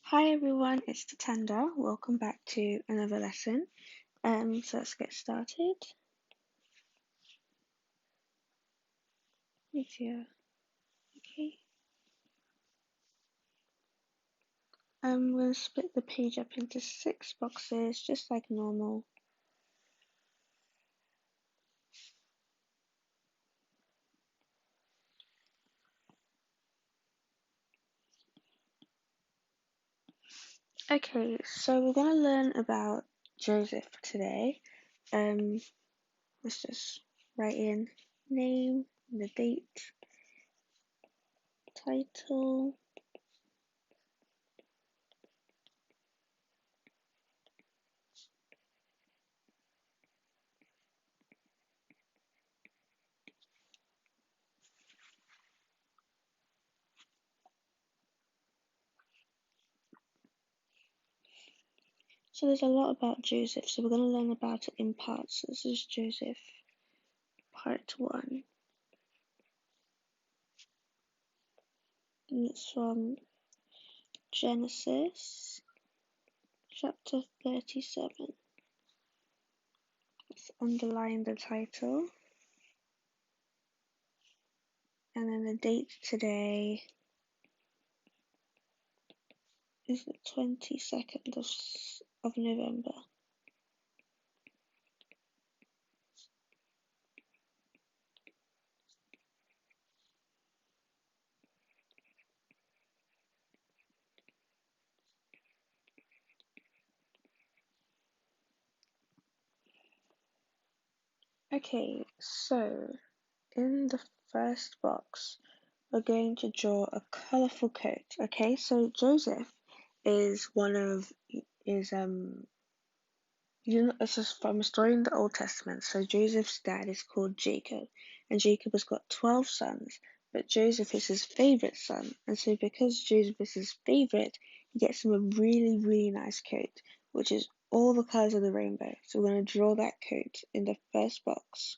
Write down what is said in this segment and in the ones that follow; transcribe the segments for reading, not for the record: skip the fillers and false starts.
Hi everyone, it's Tatanda. Welcome back to another lesson. So let's get started. Meteor. Okay. I'm going to split the page up into 6 boxes, just like normal. Okay, so we're going to learn about Joesph today. Let's just write in name, the date, title. So there's a lot about Joesph, so we're going to learn about it in parts. So this is Joesph, part 1. And it's from Genesis chapter 37. Let's underline the title. And then the date today is the 22nd of November. Okay, so in the first box, we're going to draw a colourful coat. Okay, so Joesph is it's just from a story in the Old Testament. So Joseph's dad is called Jacob, and Jacob has got 12 sons, but Joesph is his favorite son. And so because Joesph is his favorite, he gets him a really, really nice coat, which is all the colors of the rainbow. So we're going to draw that coat in the first box.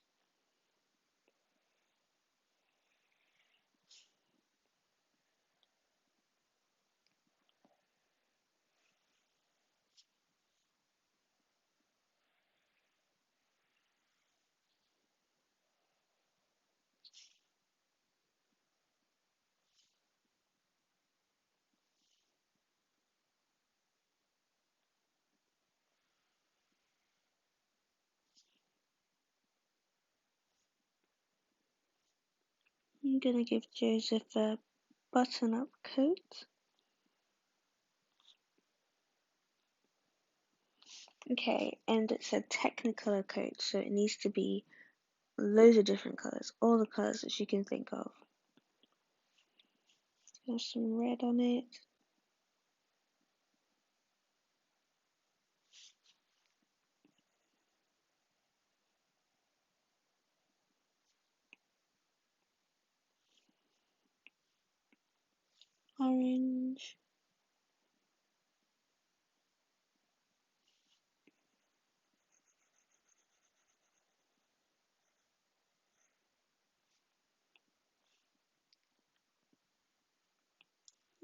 I'm going to give Joesph a button-up coat. Okay, and it's a Technicolor coat, so it needs to be loads of different colors, all the colors that you can think of. There's some red on it. Orange.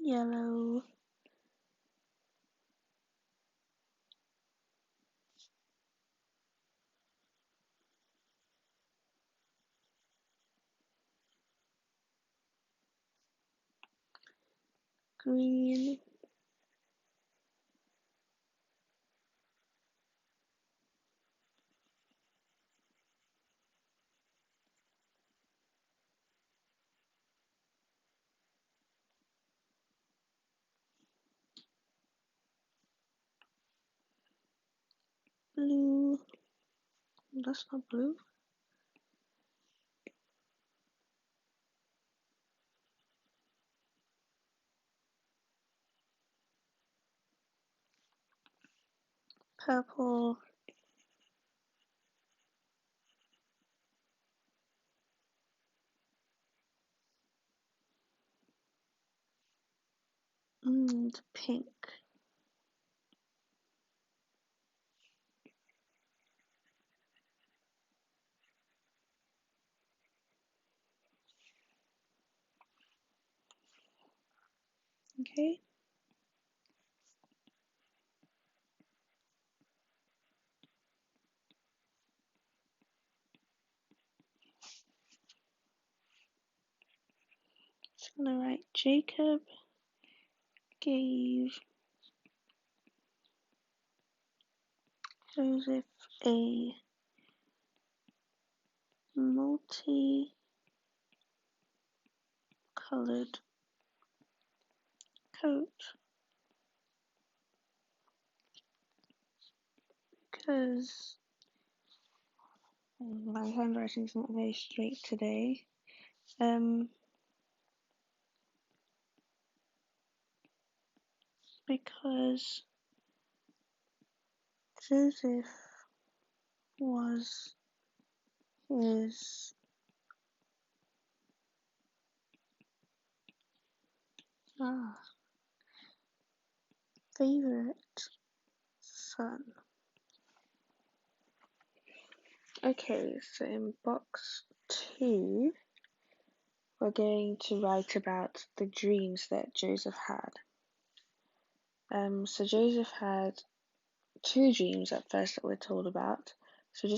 Yellow. Green. Blue. That's not blue. Purple. And pink. Okay. I'm gonna write Jacob gave Joseph a multicolored coat because my handwriting's not very straight today. Because Joseph was his favorite son. Okay, so in box 2, we're going to write about the dreams that Joseph had. So Joseph had 2 dreams at first that we're told about. So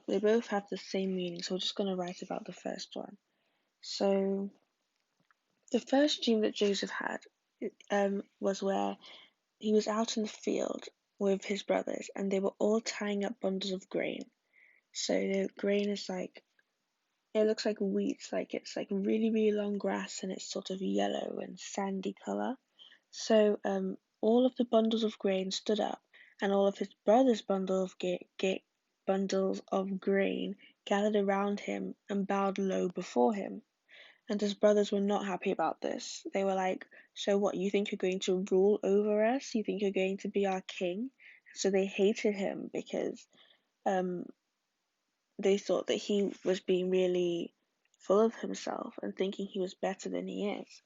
they both have the same meaning, so we're just gonna write about the first one. So the first dream that Joseph had was where he was out in the field with his brothers and they were all tying up bundles of grain. So the grain is like, it looks like wheat, like it's like really, really long grass and it's sort of yellow and sandy color. So all of the bundles of grain stood up and all of his brothers' bundles of grain gathered around him and bowed low before him. And his brothers were not happy about this. They were like, so what, you think you're going to rule over us? You think you're going to be our king? So they hated him because um, they thought that he was being really full of himself and thinking he was better than he is.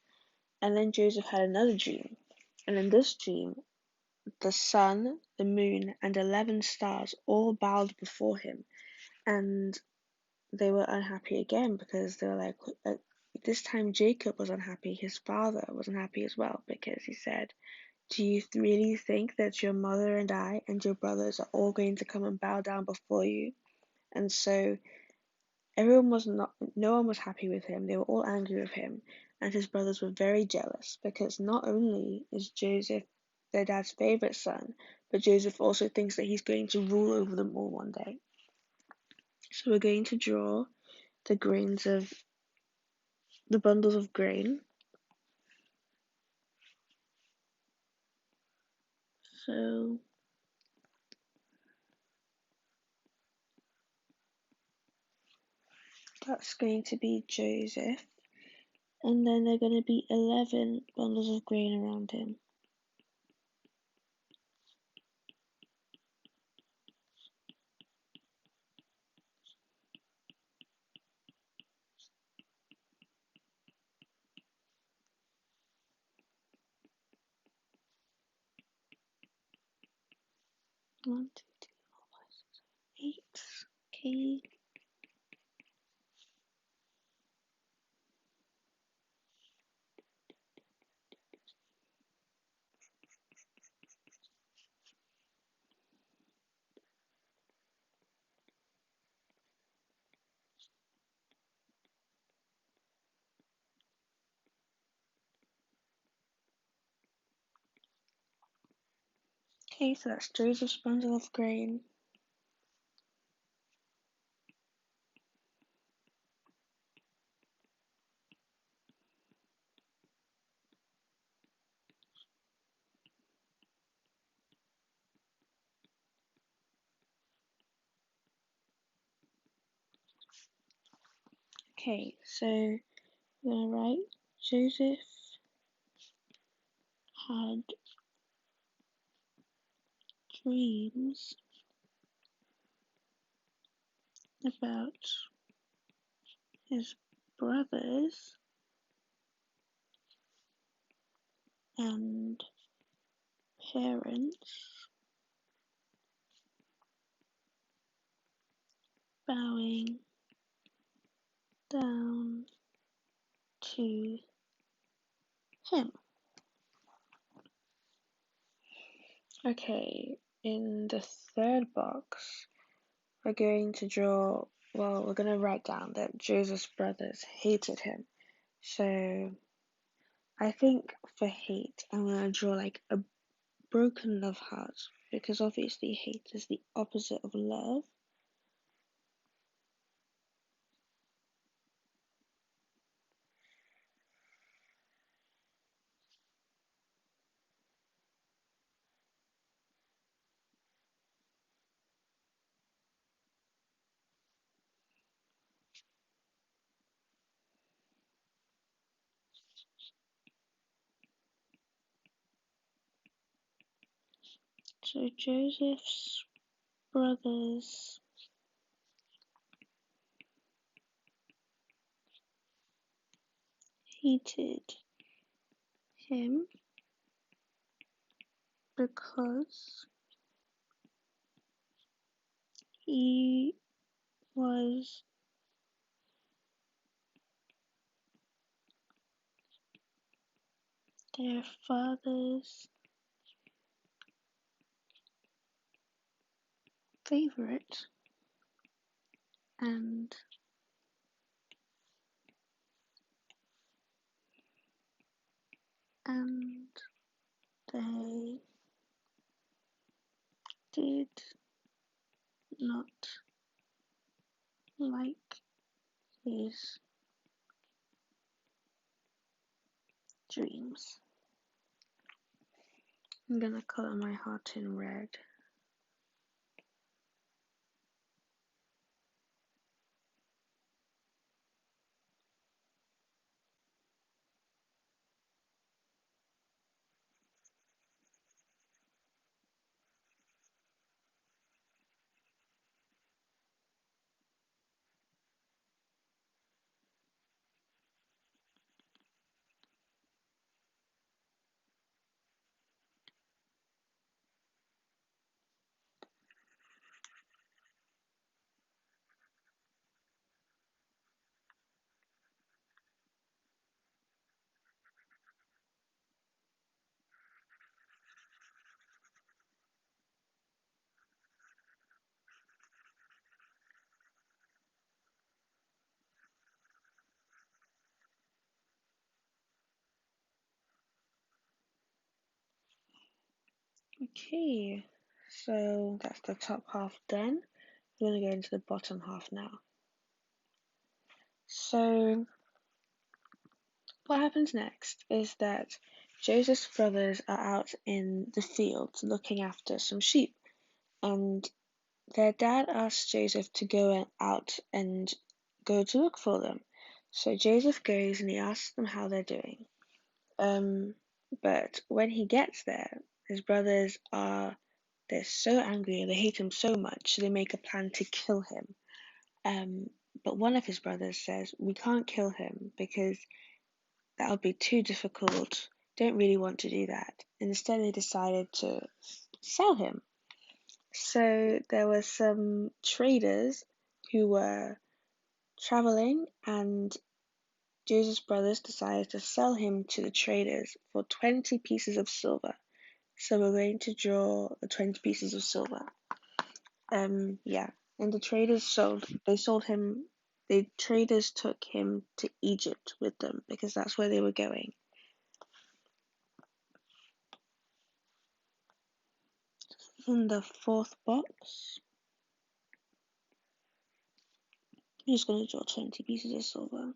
And then Joseph had another dream. And in this dream, the sun, the moon, and 11 stars all bowed before him. And they were unhappy again because they were like, this time Jacob was unhappy. His father was unhappy as well because he said, do you really think that your mother and I and your brothers are all going to come and bow down before you? And so no one was happy with him. They were all angry with him. And his brothers were very jealous because not only is Joseph their dad's favorite son, but Joseph also thinks that he's going to rule over them all one day. So we're going to draw the bundles of grain. So that's going to be Joseph. And then there are going to be 11 bundles of grain around him. One, two, three, four, five, six, 7, 8. Okay. Okay, so that's Joseph's bundle of grain. Okay, so I'm gonna write Joseph had dreams about his brothers and parents bowing down to him. Okay, in the third box, we're going to we're going to write down that Joseph's brothers hated him. So I think for hate, I'm gonna draw like a broken love heart because obviously hate is the opposite of love. So Joseph's brothers hated him because he was their father's favorite, and and they did not like his dreams. I'm gonna color my heart in red. Okay, so that's the top half done. We're gonna go into the bottom half now. So what happens next is that Joseph's brothers are out in the fields looking after some sheep, and their dad asks Joseph to go out and go to look for them. So Joseph goes and he asks them how they're doing. But when he gets there, his brothers are they're so angry and they hate him so much, so they make a plan to kill him. But one of his brothers says, "We can't kill him because that would be too difficult. Don't really want to do that." Instead, they decided to sell him. So there were some traders who were traveling, and Joseph's brothers decided to sell him to the traders for 20 pieces of silver. So we're going to draw the 20 pieces of silver. Yeah. And the traders took him to Egypt with them because that's where they were going. In the fourth box, I'm just going to draw 20 pieces of silver.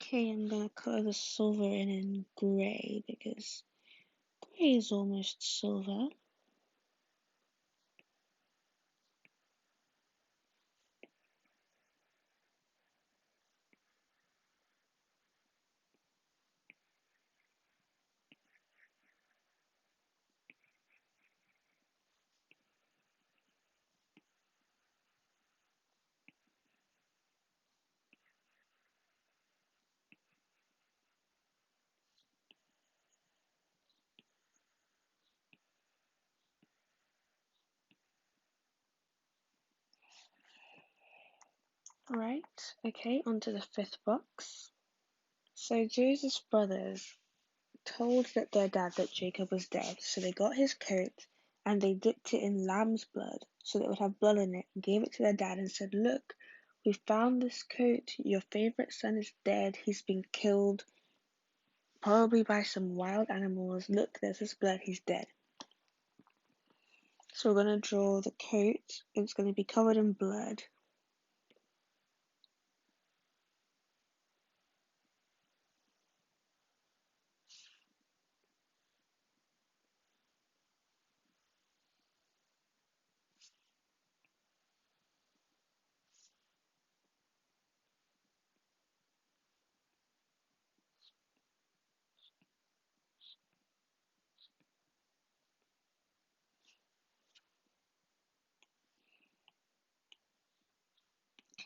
Okay, I'm going to color the silver in grey because He is almost silver. Right, okay, on to the fifth box. So Joseph's brothers told their dad that Jacob was dead, so they got his coat and they dipped it in lamb's blood so that it would have blood in it, and gave it to their dad and said, "Look, we found this coat. Your favorite son is dead. He's been killed, probably by some wild animals. Look, there's his blood. He's dead." So we're going to draw the coat. It's going to be covered in blood.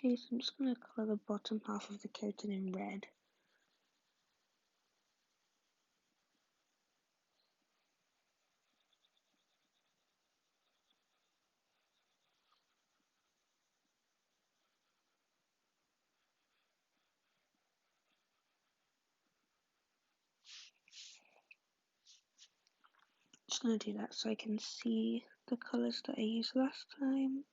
Okay, so I'm just going to colour the bottom half of the coat in red. Just going to do that so I can see the colours that I used last time.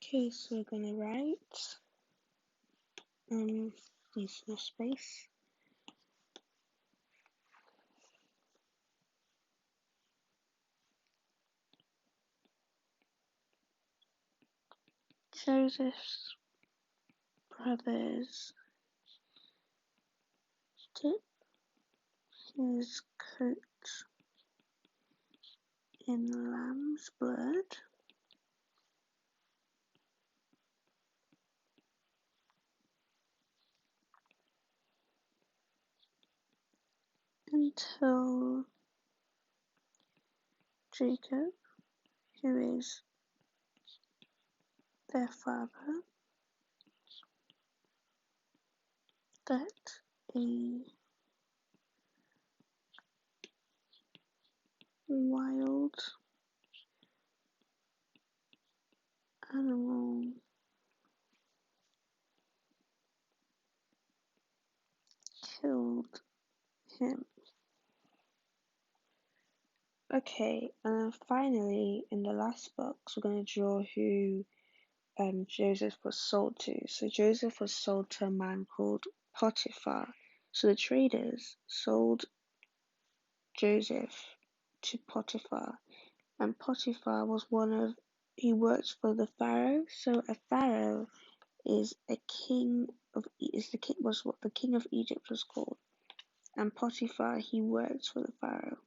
Okay, so we're going to write, use no space. Joseph's brothers dip his coat in lamb's blood until Jacob, who is their father, that a wild animal killed him. Okay, and finally, in the last box, we're going to draw who Joseph was sold to. So Joseph was sold to a man called Potiphar. So the traders sold Joseph to Potiphar, and Potiphar was one of he works for the pharaoh. So a pharaoh is a king of is the king was what the king of Egypt was called. And Potiphar, he works for the pharaoh.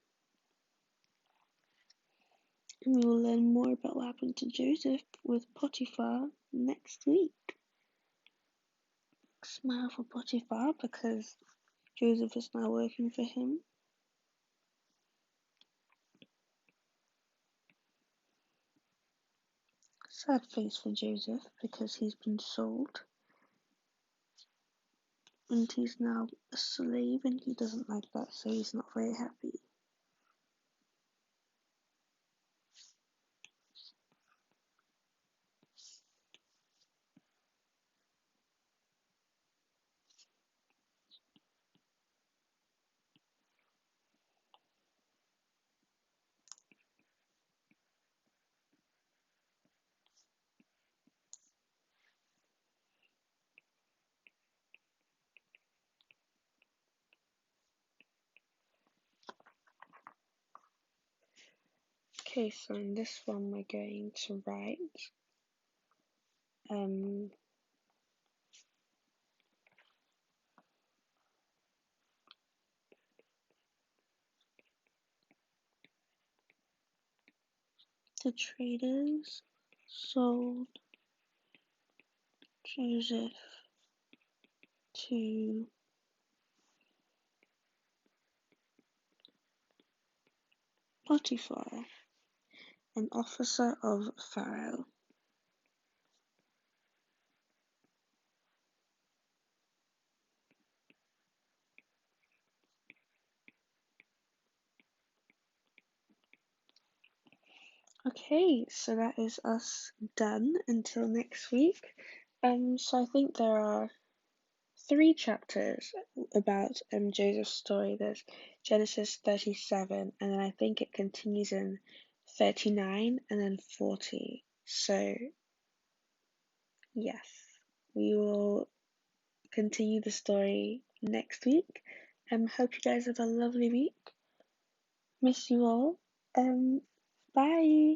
And we will learn more about what happened to Joseph with Potiphar next week. Smile for Potiphar because Joseph is now working for him. Sad face for Joseph because he's been sold and he's now a slave and he doesn't like that, so he's not very happy. Okay, so in this one we're going to write the traders sold Joseph to Potiphar, an officer of Pharaoh. Okay, so that is us done until next week. So I think there are 3 chapters about Joseph's story. There's Genesis 37, and then I think it continues in 39 and then 40. So, yes, we will continue the story next week. Hope you guys have a lovely week. Miss you all. Bye.